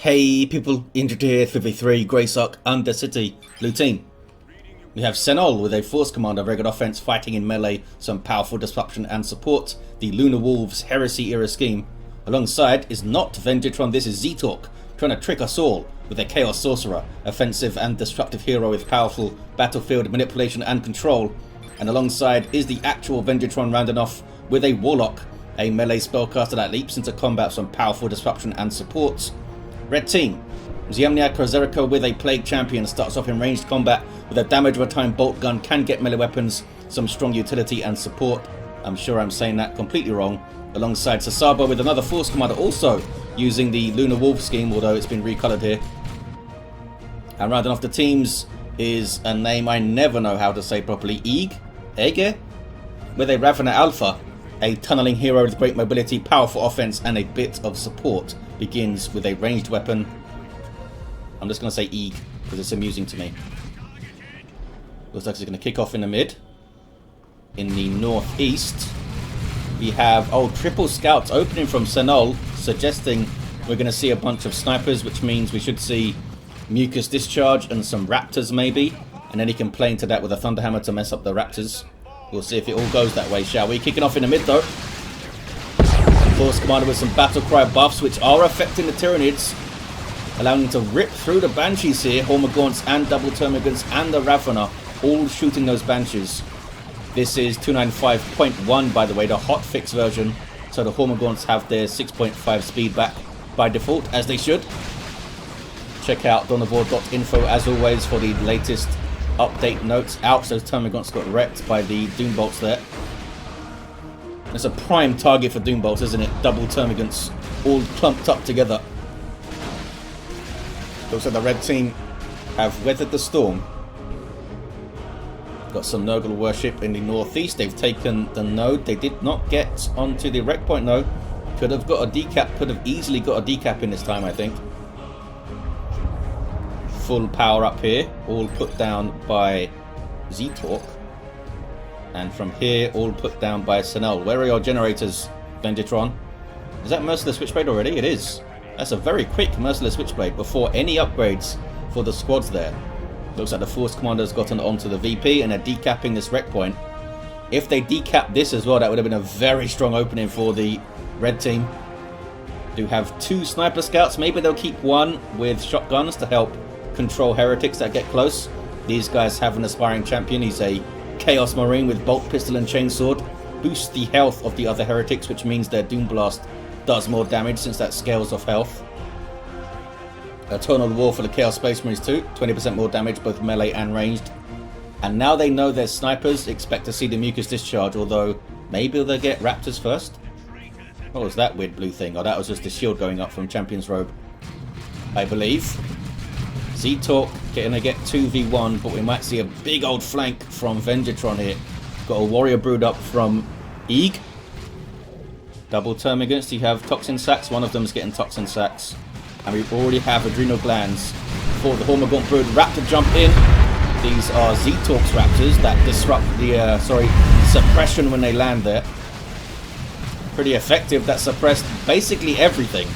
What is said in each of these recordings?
Hey people, Injured here, 53, Graesark Undercity, blue team. We have Sennol with a Force Commander, very good offense, fighting in melee, some powerful disruption and support. The Lunar Wolves Heresy era scheme. Alongside is not Venjitron, this is zeetorq, trying to trick us all with a Chaos Sorcerer, offensive and disruptive hero with powerful battlefield manipulation and control. And alongside is the actual Venjitron rounding off with a Warlock, a melee spellcaster that leaps into combat with some powerful disruption and support. Red team, Ziemniakozerca with a Plague Champion, starts off in ranged combat with a damage over time bolt gun, can get melee weapons, some strong utility and support. I'm sure I'm saying that completely wrong. Alongside sesabo with another Force Commander, also using the Lunar Wolf scheme, although it's been recolored here. And rounding off the teams is a name I never know how to say properly, Ege, with a Ravana Alpha, a tunneling hero with great mobility, powerful offense and a bit of support. Begins with a ranged weapon. I'm just going to say Eeg because it's amusing to me. Looks like it's going to kick off in the mid. In the northeast, we have triple scouts opening from Sennol, suggesting we're going to see a bunch of snipers, which means we should see mucus discharge and some raptors maybe. And then he can play into that with a thunderhammer to mess up the raptors. We'll see if it all goes that way, shall we? Kicking off in the mid though. Force Commander with some battle cry buffs which are affecting the Tyranids, allowing them to rip through the Banshees here. Hormagaunts and double Termagants and the Ravana all shooting those Banshees. This is 295.1 by the way, the hotfix version, so the Hormagaunts have their 6.5 speed back by default, as they should. Check out donavor.info as always for the latest update notes. Ouch, those Termagants got wrecked by the Doom Bolts there. It's a prime target for Doom Bolts, isn't it? Double Termagants all clumped up together. Looks like the red team have weathered the storm. Got some Nurgle worship in the northeast. They've taken the node. They did not get onto the wreck point though. Could have got a decap, could have easily got a decap in this time, I think. Full power up here, all put down by zeetorq. And from here, all put down by Sennol. Where are your generators, Venjitron? Is that Merciless Switchblade already? It is. That's a very quick Merciless Switchblade before any upgrades for the squads there. Looks like the Force Commander's gotten onto the VP and they're decapping this wreck point. If they decap this as well, that would have been a very strong opening for the red team. Do have two Sniper Scouts. Maybe they'll keep one with shotguns to help control heretics that get close. These guys have an aspiring champion. He's a Chaos Marine with bolt pistol and chainsword. Boosts the health of the other heretics, which means their Doom Blast does more damage since that scales off health. Eternal War for the Chaos Space Marines too, 20% more damage both melee and ranged. And now they know they're snipers, expect to see the mucus discharge, although maybe they'll get raptors first. What was that weird blue thing? Oh, that was just the shield going up from Champion's Robe, I believe. zeetorq gonna get 2v1, but we might see a big old flank from Venjitron here. Got a Warrior Brood up from Eeg. Double Termagants, you have Toxin Sacs, one of them's getting Toxin Sacs. And we already have Adrenal Glands for the Hormagaunt Brood. Raptor jump in. These are zeetorq's Raptors that disrupt the, suppression when they land there. Pretty effective, that suppressed basically everything.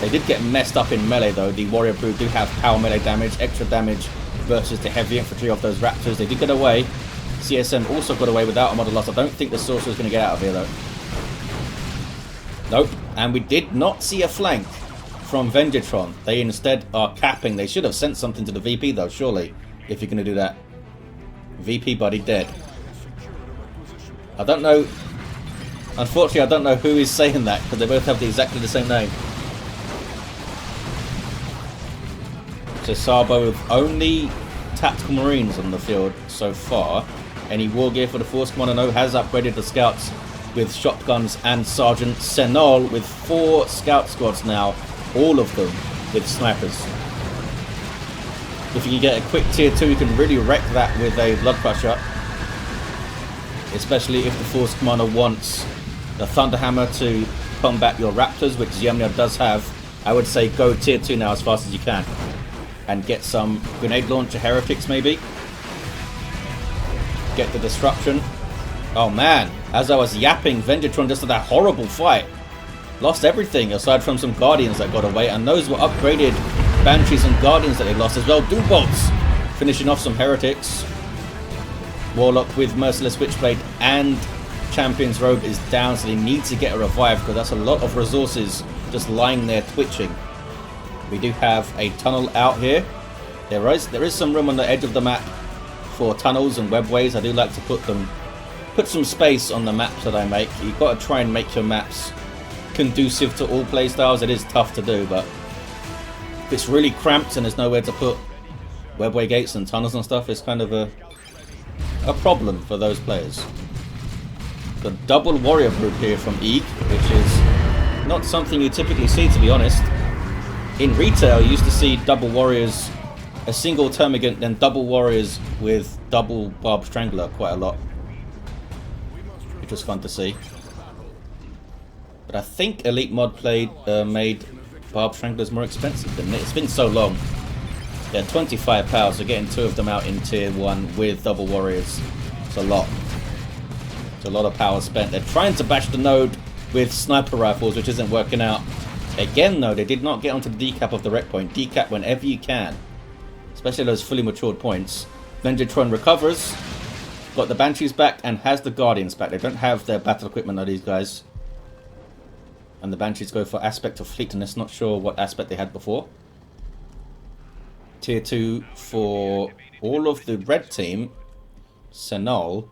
They did get messed up in melee though. The Warrior Brood do have power melee damage, extra damage versus the heavy infantry of those Raptors. They did get away. CSM also got away without a model loss. I don't think the Sorcerer is going to get out of here though. Nope. And we did not see a flank from Venjitron. They instead are capping. They should have sent something to the VP though, surely, if you're going to do that. VP buddy dead. I don't know. Unfortunately, I don't know who is saying that because they both have exactly the same name. Sesabo with only tactical marines on the field so far. Any war gear for the Force Commander? No, has upgraded the scouts with shotguns and Sergeant. Sennol with 4 scout squads now, all of them with snipers. If you can get a quick tier 2, you can really wreck that with a Blood Crusher. Especially if the Force Commander wants the Thunderhammer to combat your Raptors, which Ziemnia does have. I would say go tier 2 now as fast as you can. And get some grenade launcher heretics maybe. Get the disruption. Oh man, as I was yapping, Venjitron just had that horrible fight. lost everything aside from some Guardians that got away, and those were upgraded Banshees and Guardians that they lost as well. Doom Bolts finishing off some Heretics. Warlock with Merciless Witchblade and Champion's Robe is down, so they need to get a revive because that's a lot of resources just lying there twitching. We do have a tunnel out here. There is some room on the edge of the map for tunnels and webways. I do like to put some space on the maps that I make. You've got to try and make your maps conducive to all playstyles. It is tough to do, but if it's really cramped and there's nowhere to put webway gates and tunnels and stuff, it's kind of a problem for those players. The double warrior group here from Eek, which is not something you typically see, to be honest. In retail, you used to see double warriors, a single termagant, then double warriors with double barbed strangler quite a lot, which was fun to see. But I think Elite Mod made barbed stranglers more expensive than it. It's been so long. They're 25 power, so getting 2 of them out in tier 1 with double warriors, it's a lot. It's a lot of power spent. They're trying to bash the node with sniper rifles, which isn't working out. Again, though, they did not get onto the decap of the rec point. Decap whenever you can, especially those fully matured points. Venjitron recovers, got the Banshees back, and has the Guardians back. They don't have their battle equipment, though, these guys. And the Banshees go for aspect of fleetness. Not sure what aspect they had before. Tier 2 for all of the red team. Sennol,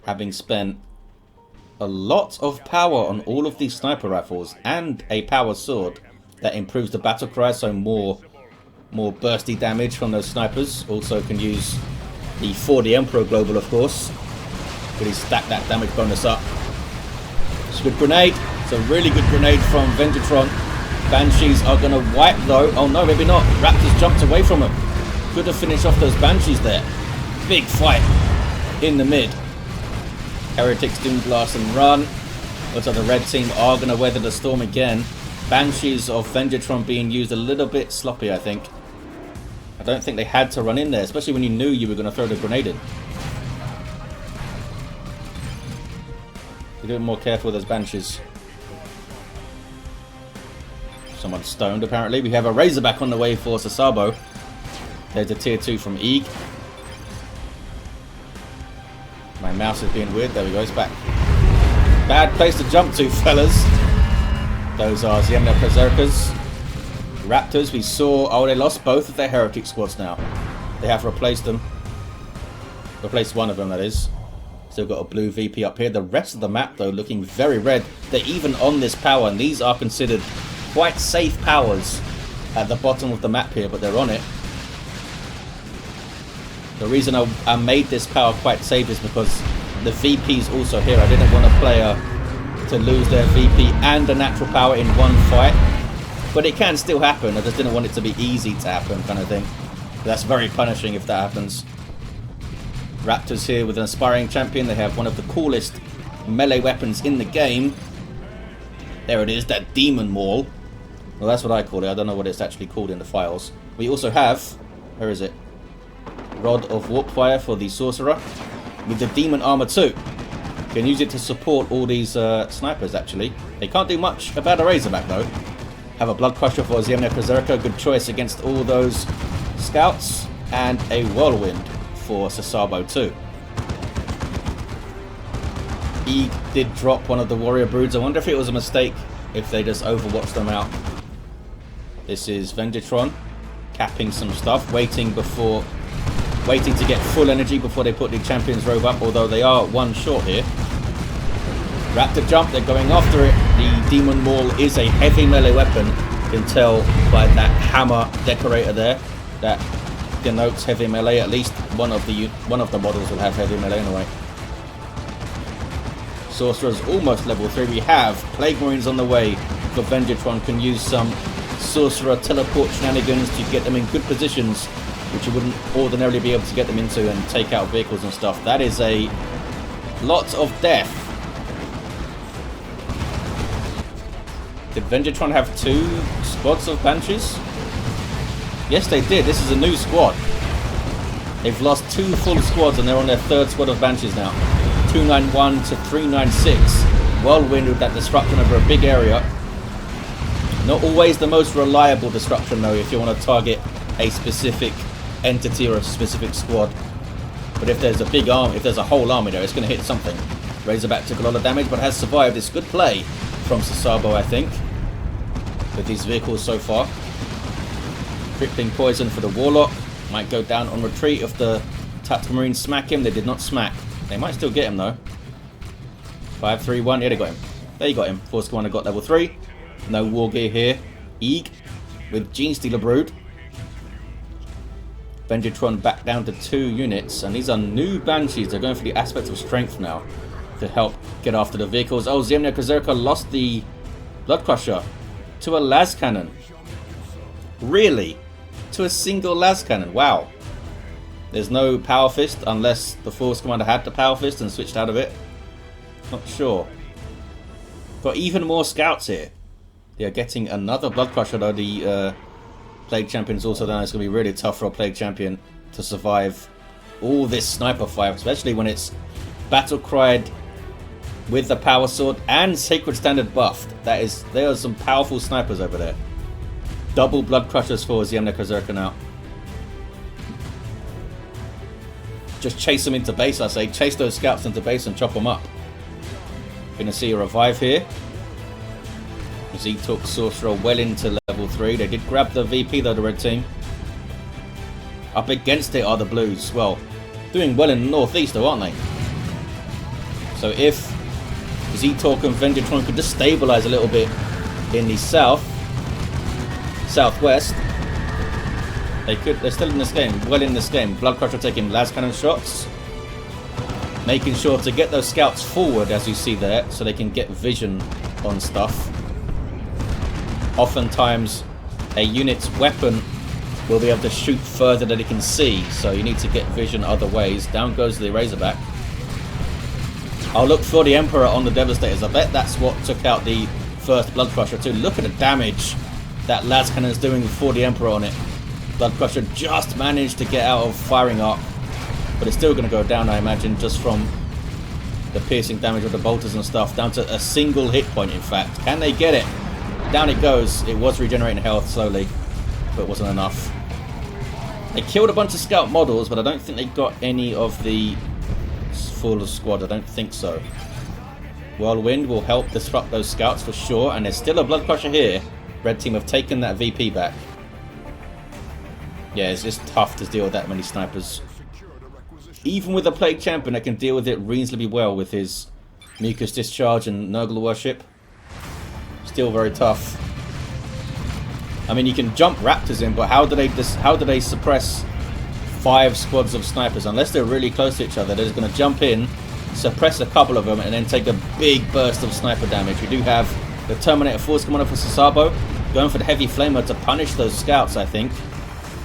having spent a lot of power on all of these sniper rifles and a power sword that improves the battle cry, so more bursty damage from those snipers. Also can use the 4D Emperor Global, of course. Really stack that damage bonus up. It's a good grenade. It's a really good grenade from Venjitron. Banshees are going to wipe, though. Oh no, maybe not. Raptors jumped away from him. Could have finished off those Banshees there. Big fight in the mid. Heretics Doom Blast and run. Looks like the red team are going to weather the storm again. Banshees of Venjitron being used a little bit sloppy, I think. I don't think they had to run in there, especially when you knew you were going to throw the grenade in. Be a bit more careful with those Banshees. Someone stoned, apparently. We have a Razorback on the way for Sesabo. There's a tier 2 from Eeg. My mouse is being weird. There we go, it's back. Bad place to jump to, fellas. Those are ziemniakozercas. Raptors, we saw... Oh, they lost both of their Heretic squads now. They have replaced them. Replaced one of them, that is. Still got a blue VP up here. The rest of the map, though, looking very red. They're even on this power, and these are considered quite safe powers at the bottom of the map here, but they're on it. The reason I made this power quite safe is because the VP's also here. I didn't want a player to lose their VP and a natural power in one fight. But it can still happen. I just didn't want it to be easy to happen, kind of thing. That's very punishing if that happens. Raptors here with an aspiring champion. They have one of the coolest melee weapons in the game. There it is, that Demon Maul. Well, that's what I call it. I don't know what it's actually called in the files. We also have... Where is it? Rod of Warpfire for the Sorcerer. With the Demon Armor too. You can use it to support all these snipers, actually. They can't do much about a Razorback, though. Have a Blood Crusher for ziemniakozerca. Good choice against all those scouts. And a Whirlwind for Sesabo too. He did drop one of the Warrior Broods. I wonder if it was a mistake if they just overwatched them out. This is Venjitron capping some stuff, waiting to get full energy before they put the Champion's Robe up, although they are one short here. Raptor jump, they're going after it. The Demon Maul is a heavy melee weapon. You can tell by that hammer decorator there. That denotes heavy melee. At least one of the models will have heavy melee anyway. Sorcerer's almost level 3. We have Plague Marines on the way for Venjitron. Can use some Sorcerer teleport shenanigans to get them in good positions, which you wouldn't ordinarily be able to get them into, and take out vehicles and stuff. That is a lot of death. Did Venjitron have 2 squads of Banshees? Yes, they did. This is a new squad. They've lost 2 full squads, and they're on their 3rd squad of Banshees now. 291 to 396. Whirlwind with that disruption over a big area. Not always the most reliable disruption though if you want to target a specific entity or a specific squad. But if there's a big arm, if there's a whole army there, it's going to hit something. Razorback took a lot of damage but has survived. It's good play from sesabo, I think, with these vehicles so far. Crippling poison for the Warlock. Might go down on retreat if the Tactical Marines smack him. They did not smack. They might still get him though. 5, 3, 1. Yeah, they got him. There you got him. Force Commander got level 3. No war gear here. Eeg with Genestealer Brood. Venjitron back down to 2 units. And these are new Banshees. They're going for the aspect of strength now to help get after the vehicles. Oh, Ziemniakozerca lost the Blood Crusher to a las cannon. Really? To a single las cannon? Wow. There's no Power Fist unless the Force Commander had the Power Fist and switched out of it. Not sure. Got even more scouts here. They are getting another Blood Crusher though. The Plague Champion's also done. It's going to be really tough for a Plague Champion to survive all this sniper fire, especially when it's battle cried with the Power Sword and Sacred Standard buffed. There are some powerful snipers over there. Double Blood Crushers for Ziemniakozerca now. Just chase them into base, I say. Chase those scouts into base and chop them up. Gonna see a revive here. Zeetorq Sorcerer well into level 3. They did grab the VP though, the red team. Up against it are the blues. Well, doing well in the northeast though, aren't they? So if Zeetorq and Venjitron could just stabilize a little bit in the southwest, they're still in this game, well in this game. Blood Crusher taking las cannon shots, making sure to get those scouts forward as you see there so they can get vision on stuff. Oftentimes a unit's weapon will be able to shoot further than it can see, so you need to get vision other ways. Down goes the Razorback. I'll look for the Emperor on the Devastators. I bet that's what took out the first Blood Crusher too. Look at the damage that las cannon is doing for the Emperor on it. Blood Crusher just managed to get out of firing arc, but it's still going to go down, I imagine, just from the piercing damage of the bolters and stuff, down to a single hit point, in fact. Can they get it? Down it goes. It was regenerating health slowly, but it wasn't enough. They killed a bunch of scout models, but I don't think they got any of the full squad. I don't think so. Whirlwind will help disrupt those scouts for sure, and there's still a Blood Crusher here. Red team have taken that VP back. Yeah, it's just tough to deal with that many snipers. Even with a Plague Champion that can deal with it reasonably well with his Mucus Discharge and Nurgle Worship. Still very tough. I mean, you can jump Raptors in, but how do they suppress 5 squads of snipers? Unless they're really close to each other, they're just going to jump in, suppress a couple of them, and then take a big burst of sniper damage. We do have the Terminator Force Commander for sesabo, going for the Heavy Flamer to punish those scouts, I think.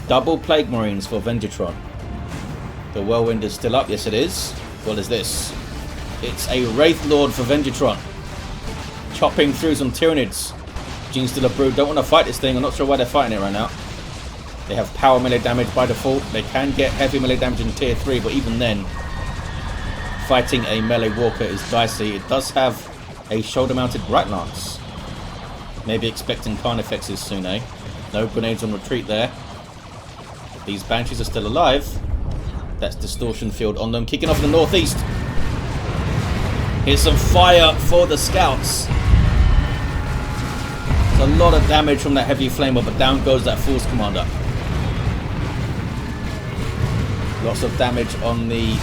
Double Plague Marines for Venjitron. The Whirlwind is still up. Yes, it is. What is this? It's a Wraith Lord for Venjitron. Chopping through some Tyranids. Genestealer Brood don't want to fight this thing. I'm not sure why they're fighting it right now. They have power melee damage by default. They can get heavy melee damage in tier 3, but even then, fighting a melee walker is dicey. It does have a shoulder-mounted Bright Lance. Maybe expecting Carnifexes soon, eh? No grenades on retreat there. These Banshees are still alive. That's Distortion Field on them. Kicking off in the northeast. Here's some fire for the scouts. There's a lot of damage from that Heavy Flamer, but down goes that Force Commander. Lots of damage on the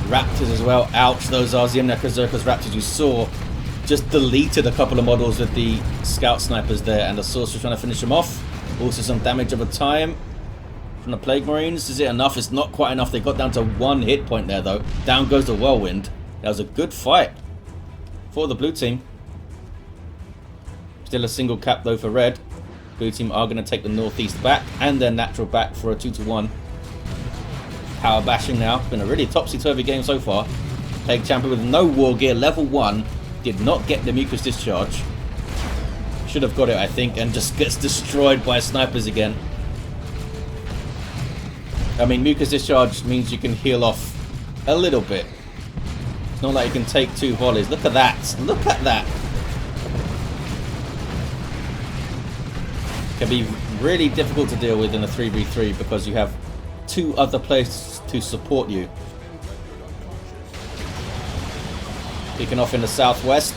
Raptors as well. Ouch, those are Ziemniakozerca's Raptors. You saw just deleted a couple of models with the Scout Snipers there, and the Sorcerer trying to finish them off. Also some damage over time from the Plague Marines. Is it enough? It's not quite enough. They got down to 1 hit point there though. Down goes the Whirlwind. That was a good fight for the blue team. Still a single cap though for red. Blue team are going to take the northeast back and their natural back for a 2-1. Power bashing now. It's been a really topsy-turvy game so far. Plague Champion with no war gear, level 1. Did not get the Mucus Discharge. Should have got it, I think, and just gets destroyed by snipers again. I mean, Mucus Discharge means you can heal off a little bit. It's not like you can take 2 volleys. Look at that. Look at that. can be really difficult to deal with in a 3v3 because you have 2 other players to support you. Kicking off in the southwest.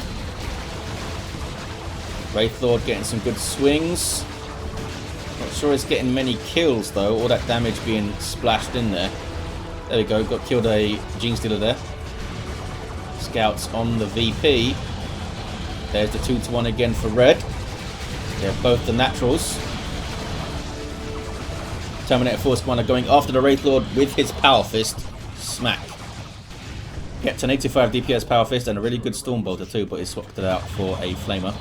Wraith Lord getting some good swings. Not sure it's getting many kills though, all that damage being splashed in there. There we go, got killed a Gene Stealer there. Scouts on the VP. There's the 2-1 again for red. They're both the naturals. Terminator Force Commander going after the Wraith Lord with his Power Fist. Smack. Gets an 85 DPS Power Fist and a really good Storm Bolter too, but he swapped it out for a Flamer.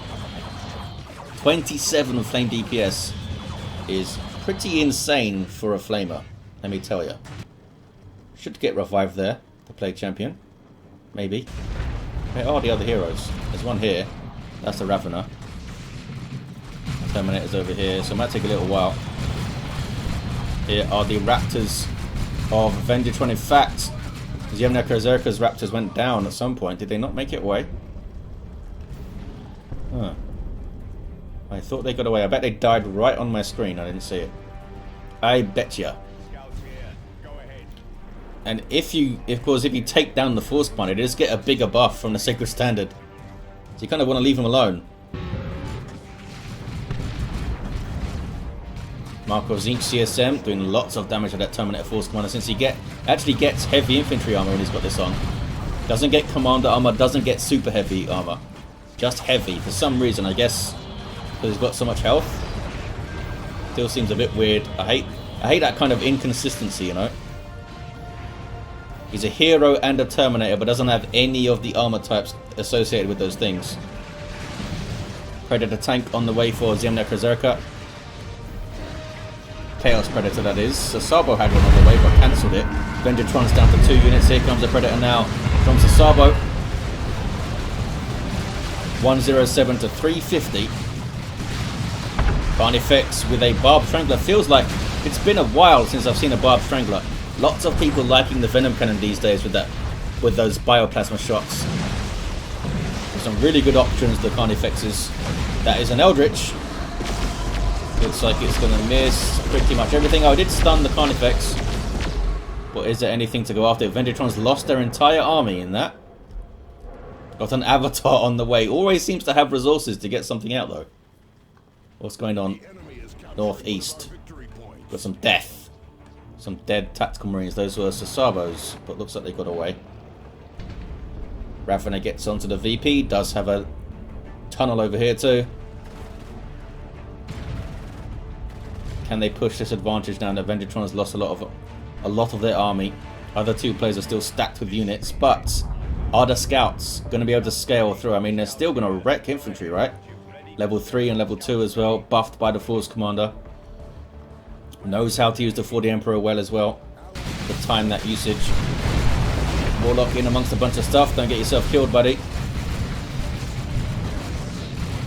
27 Flame DPS is pretty insane for a Flamer, let me tell you. Should get revived there, the Plague Champion. Maybe. Where are the other heroes? There's one here. That's the Ravener. Terminator's over here, so it might take a little while. Here are the Raptors of Venjitron. In fact, Ziemniakozerca's Raptors went down at some point. Did they not make it away? Huh. I thought they got away. I bet they died right on my screen. I didn't see it. I betcha. And if you take down the Force Commander, you just get a bigger buff from the Sacred Standard. So you kind of want to leave him alone. Marco Zinc CSM doing lots of damage to that Terminator Force Commander since he actually gets heavy infantry armor when he's got this on. Doesn't get commander armor, doesn't get super heavy armor. Just heavy for some reason, I guess because he's got so much health. Still seems a bit weird. I hate that kind of inconsistency, you know. He's a hero and a Terminator, but doesn't have any of the armor types associated with those things. Predator tank on the way for Ziemniakozerca. Chaos Predator, that is. Sesabo had one on the way, but cancelled it. Venjitron's down to 2 units. Here comes the Predator now from Sesabo. 107 to 350. Carnifex with a Barbed Strangler. Feels like it's been a while since I've seen a Barbed Strangler. Lots of people liking the Venom Cannon these days with those Bioplasma shots. There's some really good options, the Carnifexes. That is an Eldritch. Looks like it's going to miss pretty much everything. Oh, I did stun the Carnifex. But is there anything to go after? Venjitron's lost their entire army in that. Got an Avatar on the way. Always seems to have resources to get something out though. What's going on? Northeast. Got some death. Some dead Tactical Marines. Those were Sesabos, but looks like they got away. Ravener gets onto the VP. Does have a tunnel over here too. Can they push this advantage now that Venjitron has lost a lot of their army? Other 2 players are still stacked with units, but are the scouts going to be able to scale through? I mean, they're still going to wreck infantry, right? Level 3 and level 2 as well, buffed by the Force Commander. Knows how to use the 4D Emperor well as well. To time that usage. Warlock in amongst a bunch of stuff. Don't get yourself killed, buddy.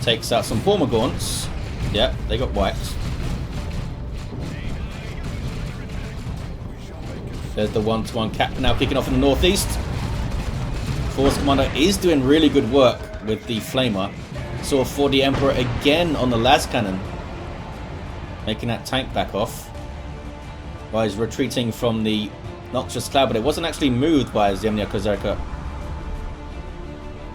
Takes out some Formagaunts. Yep, they got wiped. There's the 1-to-1 cap now kicking off in the northeast. Force Commander is doing really good work with the Flamer. Saw 4D Emperor again on the las cannon. Making that tank back off. While he's retreating from the Noxious Cloud, but it wasn't actually moved by Ziemniakozerca.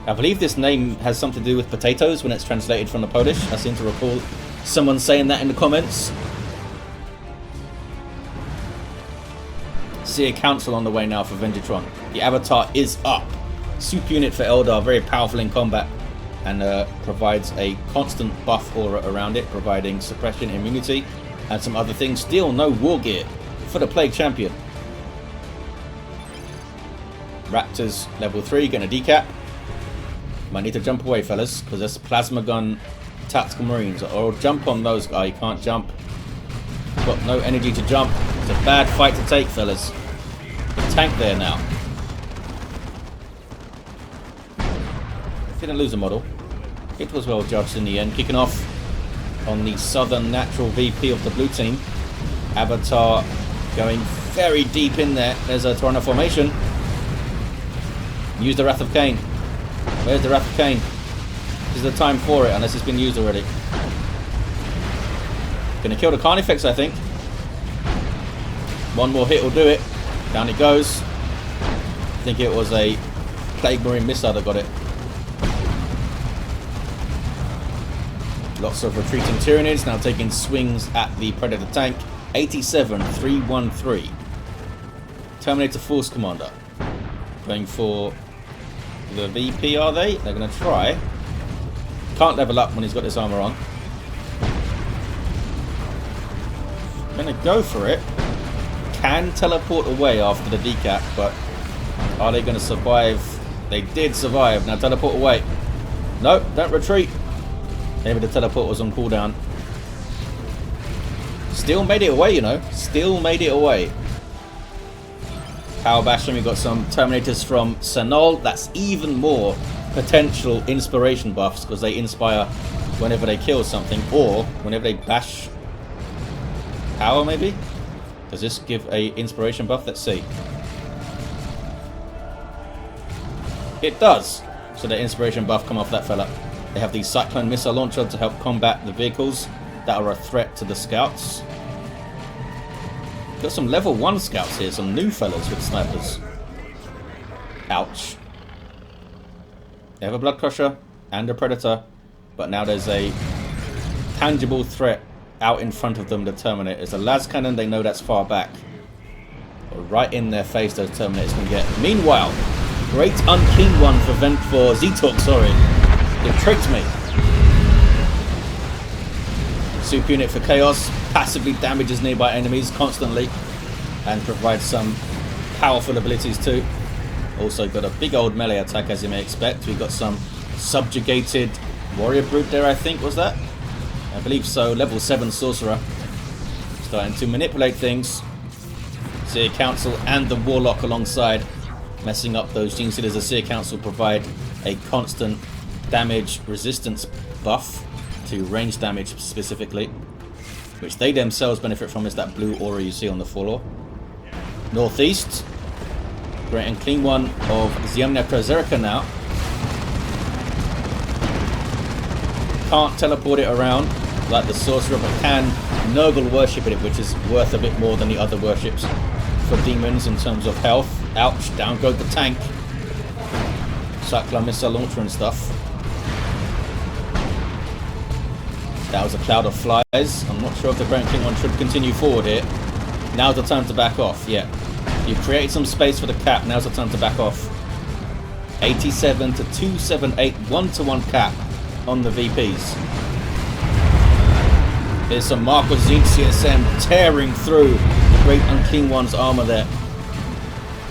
I believe this name has something to do with potatoes when it's translated from the Polish. I seem to recall someone saying that in the comments. See a council on the way now for Venjitron. The Avatar is up. Soup unit for Eldar, very powerful in combat. And provides a constant buff aura around it, providing suppression, immunity, and some other things. Still no war gear for the Plague Champion. Raptors level 3, getting a decap. Might need to jump away, fellas, because there's Plasma Gun Tactical Marines. Or jump on those guys. You can't jump. Got no energy to jump. It's a bad fight to take, fellas. The tank there now. Didn't lose a model. It was well judged in the end. Kicking off on the southern natural VP of the blue team. Avatar going very deep in there. There's a Tyranids formation. Use the Wrath of Cain. Where's the Wrath of Cain? This is the time for it, unless it's been used already. Gonna kill the Carnifex, I think. One more hit will do it. Down it goes. I think it was a Plague Marine missile that got it. Lots of retreating Tyranids now taking swings at the Predator tank. 87-313. Terminator Force Commander. Going for the VP, are they? They're going to try. Can't level up when he's got this armor on. Going to go for it. Can teleport away after the decap, but are they going to survive? They did survive. Now teleport away. No, don't retreat. Maybe the teleport was on cooldown. Still made it away, you know. Still made it away. Power Bastion, we've got some Terminators from Sennol. That's even more potential inspiration buffs because they inspire whenever they kill something or whenever they bash power, maybe? Does this give a inspiration buff? Let's see. It does. So the inspiration buff come off that fella. They have the Cyclone Missile Launcher to help combat the vehicles that are a threat to the scouts. Got some level 1 scouts here, some new fellas with snipers. Ouch. They have a Blood Crusher and a Predator, but now there's a tangible threat out in front of them, the Terminator. It's a las cannon, they know that's far back. But right in their face those Terminators can get. Meanwhile, great unclean one for zeetorq, sorry. It tricked me. Super unit for Chaos. Passively damages nearby enemies constantly. And provides some powerful abilities too. Also got a big old melee attack as you may expect. We've got some subjugated warrior brute there, I think, was that? I believe so. Level 7 Sorcerer. Starting to manipulate things. Seer Council and the Warlock alongside. Messing up those Gene Stealers. The Seer Council provide a constant damage resistance buff to range damage specifically, which they themselves benefit from, is that blue aura you see on the floor. Northeast, great and clean one of Ziemniakozerca now. Can't teleport it around like the Sorcerer, but can Nurgle worship it, which is worth a bit more than the other worships for demons in terms of health. Ouch, down goes the tank. Cyclone Missile Launcher and stuff. That was a cloud of flies. I'm not sure if the Great King one should continue forward here. Now's the time to back off. Yeah. You create some space for the cap. Now's the time to back off. 87-278. 1-to-1 cap on the VPs. There's some Marco Zine CSM tearing through the Great Unclean One's armor there.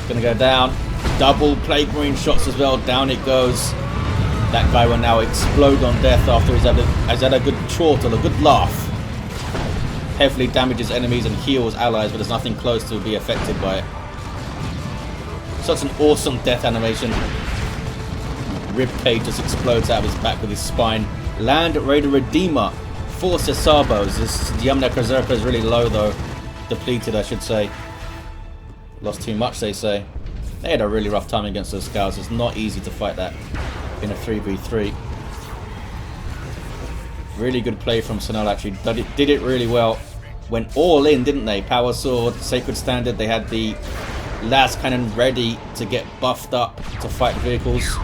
Gonna go down. Double Plague Marine shots as well. Down it goes. That guy will now explode on death after he's had a good chortle, a good laugh. Heavily damages enemies and heals allies, but there's nothing close to be affected by it. Such an awesome death animation. Ribcage just explodes out of his back with his spine. Land Raider Redeemer. 4 sesabos. This Ziemniakozerca is really low though. Depleted, I should say. Lost too much, they say. They had a really rough time against those scouts. It's not easy to fight that in a 3v3. Really good play from Sennol actually. Did it really well. Went all in, didn't they? Power Sword, Sacred Standard. They had the las cannon ready to get buffed up to fight vehicles.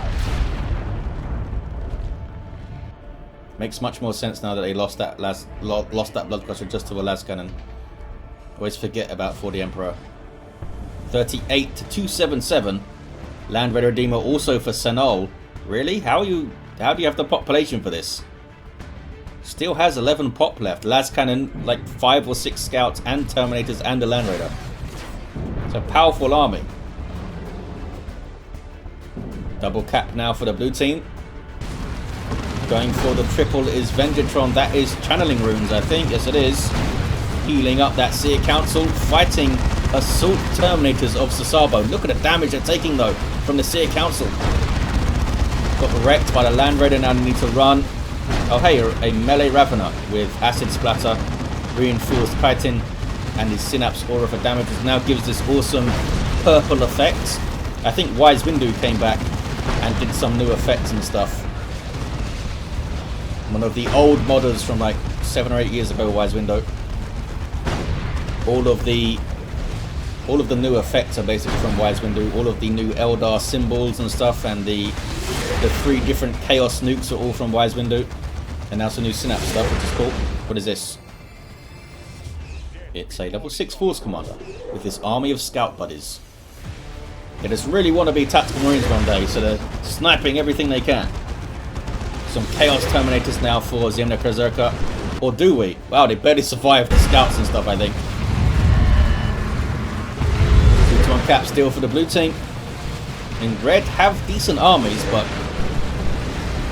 Makes much more sense now that they lost that Blood Crusher just to a las cannon. Always forget about for the Emperor. 38-277. Land Raider Redeemer also for Sennol. Really? How do you have the population for this? Still has 11 pop left. Las cannon, like 5 or 6 scouts and Terminators and the Land Raider. It's a powerful army. Double cap now for the blue team. Going for the triple is Venjitron. That is channeling runes, I think. Yes, it is. Healing up that Seer Council. Fighting Assault Terminators of Sesabo. Look at the damage they're taking, though, from the Seer Council. Got wrecked by the Land Raider. Now they need to run. Oh, hey, a melee Ravener with Acid Splatter, Reinforced Chitin, and his Synapse Aura for damage. Now gives this awesome purple effect. I think Wise Windu came back and did some new effects and stuff. One of the old modders from like 7 or 8 years ago, Wise Windu. All of the new effects are basically from Wise Window. All of the new Eldar symbols and stuff, and the 3 different Chaos nukes are all from Wise Window. And now some new Synapse stuff, which is cool. What is this? It's a level 6 Force Commander with this army of scout buddies. They just really want to be tactical marines one day, so they're sniping everything they can. Some Chaos Terminators now for Ziemniakozerca. Or do we? Wow, they barely survived the scouts and stuff, I think. 2-1 cap still for the blue team. In red have decent armies, but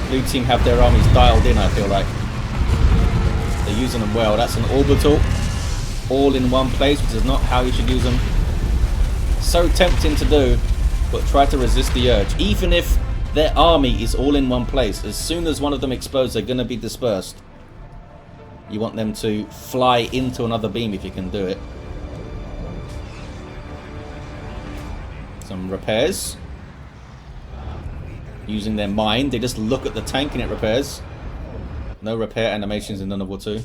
blue team have their armies dialed in, I feel like. They're using them well. That's an orbital. All in one place, which is not how you should use them. So tempting to do, but try to resist the urge. Even if their army is all in one place, as soon as one of them explodes, they're going to be dispersed. You want them to fly into another beam if you can do it. Some repairs. Using their mind, they just look at the tank and it repairs. No repair animations in War 2.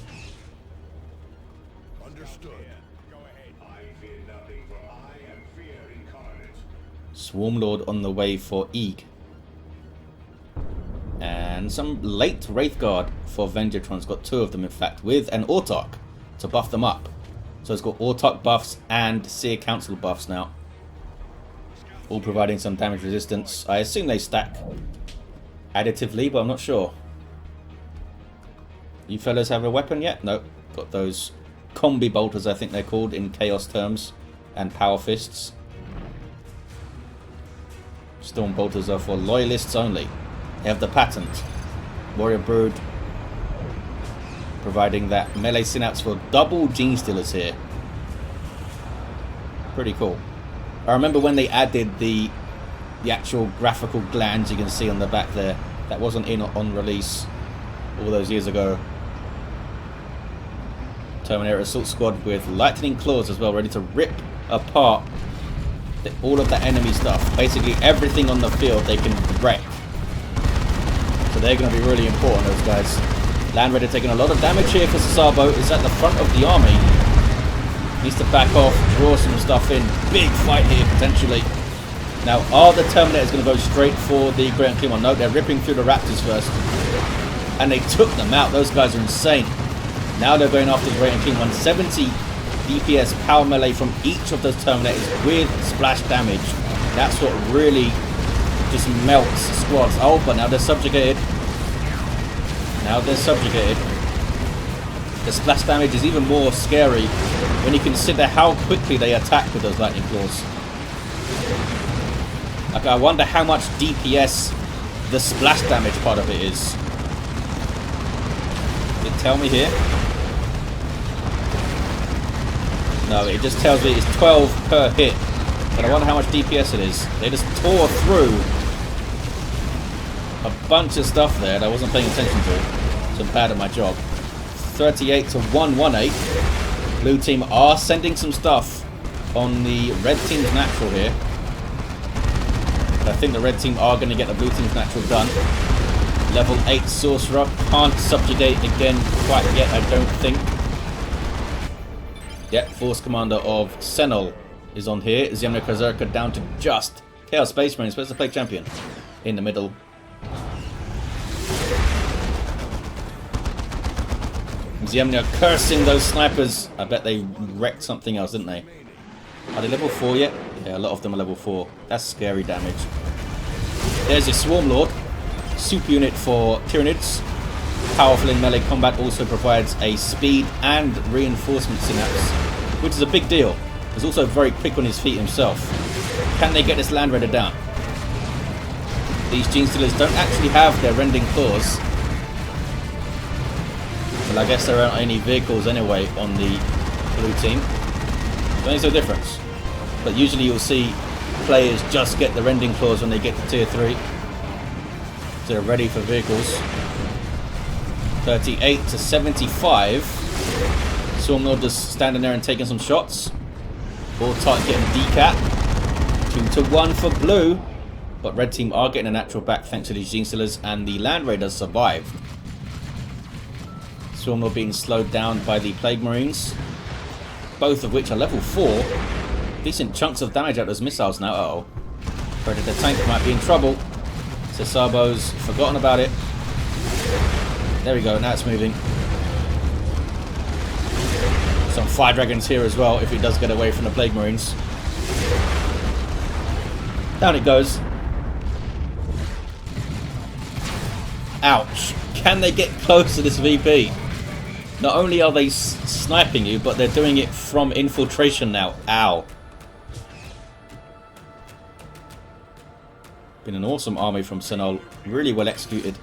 Swarmlord on the way for Eeg. And some late Wraithguard for Venjitron. It's got 2 of them, in fact, with an Autarch to buff them up. So it's got Autarch buffs and Seer Council buffs now. All providing some damage resistance. I assume they stack additively, but I'm not sure. You fellas have a weapon yet? Nope. Got those combi bolters, I think they're called in Chaos terms, and power fists. Storm bolters are for loyalists only. They have the patent. Warrior Brood providing that melee synapse for double gene stealers here. Pretty cool. I remember when they added the actual graphical glands you can see on the back there. That wasn't in on release all those years ago. Terminator Assault Squad with lightning claws as well, ready to rip apart all of the enemy stuff. Basically everything on the field they can wreck. So they're going to be really important, those guys. Land Raider taking a lot of damage here for sesabo. Is at the front of the army. Needs to back off, draw some stuff in. Big fight here, potentially. Now, are the Terminators going to go straight for the Great Unclean One? No, they're ripping through the Raptors first. And they took them out. Those guys are insane. Now they're going after the Great Unclean One. 70 DPS power melee from each of those Terminators with splash damage. That's what really just melts squads. Oh, but now they're subjugated. Now they're subjugated. The splash damage is even more scary when you consider how quickly they attack with those lightning claws. Like, I wonder how much DPS the splash damage part of it is. Did it tell me here? No, it just tells me it's 12 per hit. But I wonder how much DPS it is. They just tore through a bunch of stuff there that I wasn't paying attention to. So I'm bad at my job. 38 to 118. Blue team are sending some stuff on the red team's natural here. But I think the red team are going to get the blue team's natural done. Level 8 Sorcerer. Can't subjugate again quite yet, I don't think. Yep, Force Commander of Sennol is on here. Ziemniakozerca down to just Chaos Space Marine, supposed to play champion. In the middle. Ziemnia cursing those snipers. I bet they wrecked something else, didn't they? Are they level 4 yet? Yeah, a lot of them are level 4. That's scary damage. There's your Swarm Lord. Super unit for Tyranids. Powerful in melee combat, also provides a speed and reinforcement synapse, which is a big deal. He's also very quick on his feet himself. Can they get this Land Raider down? These Gene Stealers don't actually have their rending claws. Well, I guess there aren't any vehicles anyway on the blue team. That makes no difference. But usually you'll see players just get the rending claws when they get to tier 3. So they're ready for vehicles. 38 to 75. Swarmlord just standing there and taking some shots. Autarch getting decap. 2-1 for blue. But red team are getting a natural back thanks to these Gene Stealers, and the Land Raiders survived. Swarmlord being slowed down by the Plague Marines. both of which are level 4. Decent chunks of damage out of those missiles now. Uh-oh. Predator tank might be in trouble. Sesabo's forgotten about it. There we go, now it's moving. Some fire dragons here as well if it does get away from the Plague Marines. Down it goes. Ouch. Can they get close to this VP? Not only are they sniping you, but they're doing it from infiltration now. Ow. Been an awesome army from Sennol. Really well executed.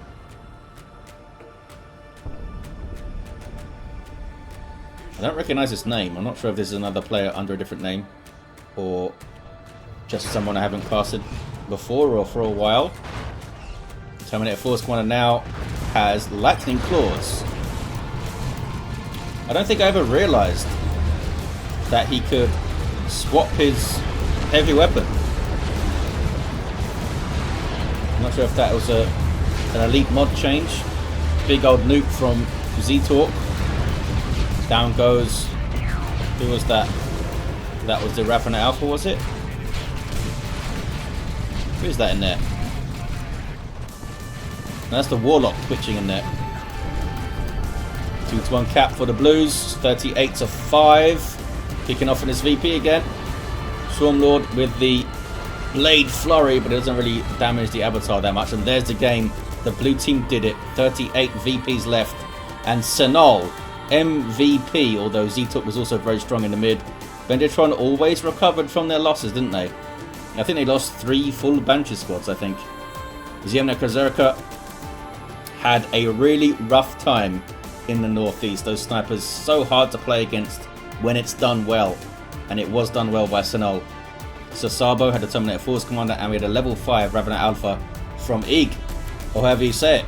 I don't recognise his name. I'm not sure if this is another player under a different name. Or just someone I haven't casted before or for a while. Terminator Force Commander now has Lightning Claws. I don't think I ever realised that he could swap his heavy weapon. I'm not sure if that was an elite mod change. Big old nuke from zeetorq. Down goes... Who was that? That was the Raffina Alpha, was it? Who's that in there? That's the Warlock twitching in there. 2-1 cap for the Blues. 38-5. Kicking off in his VP again. Swarmlord with the Blade Flurry, but it doesn't really damage the Avatar that much. And there's the game. The blue team did it. 38 VPs left. And Sennol, MVP, although zeetorq was also very strong in the mid. Venjitron always recovered from their losses, didn't they? I think they lost 3 full Banshee squads, I think. Ziemniakozerca had a really rough time in the northeast. Those snipers so hard to play against when it's done well. And it was done well by Sennol. Sesabo had a Terminator Force Commander, and we had a level 5 Raffina Alpha from Ig, or however you say it.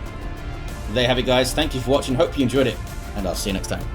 There you have it, guys. Thank you for watching. Hope you enjoyed it, and I'll see you next time.